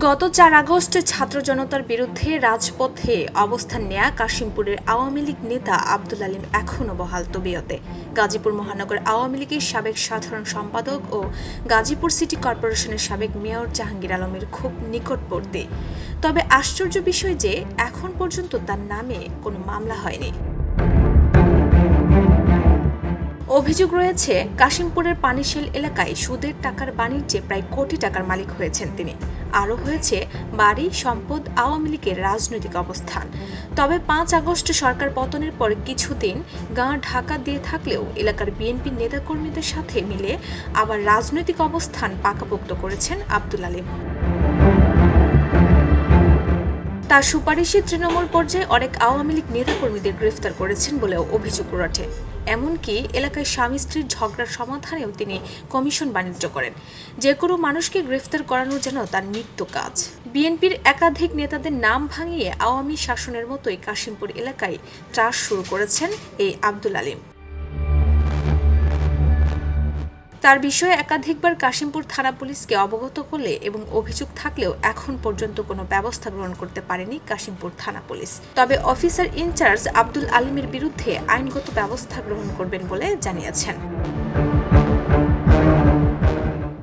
গত ৪ আগস্ট ছাত্র জনতার বিরুদ্ধে রাজপথে অবস্থান নেয়া কাশিমপুরের আওয়ামী লীগ নেতা আব্দুল আলীম এখনও বহাল তবিয়তে। গাজীপুর মহানগর আওয়ামী লীগের সাবেক সাধারণ সম্পাদক ও গাজীপুর সিটি কর্পোরেশনের সাবেক মেয়র জাহাঙ্গীর আলমের খুব নিকটবর্তী। তবে আশ্চর্য বিষয় যে এখন পর্যন্ত তার নামে কোনো মামলা হয়নি। অভিযোগ রয়েছে, কাশিমপুরের পানিশেল এলাকায় সুদের টাকার বাণিজ্যে প্রায় কোটি টাকার মালিক হয়েছেন তিনি। আরও হয়েছে বাড়ি, সম্পদ, আওয়ামী লীগের রাজনৈতিক অবস্থান। তবে ৫ আগস্ট সরকার পতনের পর কিছুদিন গাঁ ঢাকা দিয়ে থাকলেও এলাকার বিএনপি নেতাকর্মীদের সাথে মিলে আবার রাজনৈতিক অবস্থান পাকাপোক্ত করেছেন আব্দুল আলীম। তার সুপারিশে তৃণমূল পর্যায়ে অনেক আওয়ামী লীগ নেতাকর্মীদের গ্রেফতার করেছেন বলেও অভিযোগ ওঠে। এমনকি এলাকায় স্বামী স্ত্রীর ঝগড়ার সমাধানেও তিনি কমিশন বাণিজ্য করেন। যে কোনো মানুষকে গ্রেফতার করানো যেন তার নিত্য কাজ। বিএনপির একাধিক নেতাদের নাম ভাঙিয়ে আওয়ামী শাসনের মতোই কাশিমপুর এলাকায় ত্রাস শুরু করেছেন এই আব্দুল আলীম। তার বিষয়ে একাধিকবার কাশিমপুর থানা পুলিশকে অবগত করলে এবং অভিযোগ থাকলেও এখন পর্যন্ত কোনো ব্যবস্থা গ্রহণ করতে পারেনি কাশিমপুর থানা পুলিশ। তবে অফিসার ইনচার্জ আব্দুল আলীমের বিরুদ্ধে আইনগত ব্যবস্থা গ্রহণ করবেন বলে জানিয়েছেন।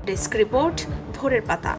ডেস্ক রিপোর্ট, ভোরের পাতা।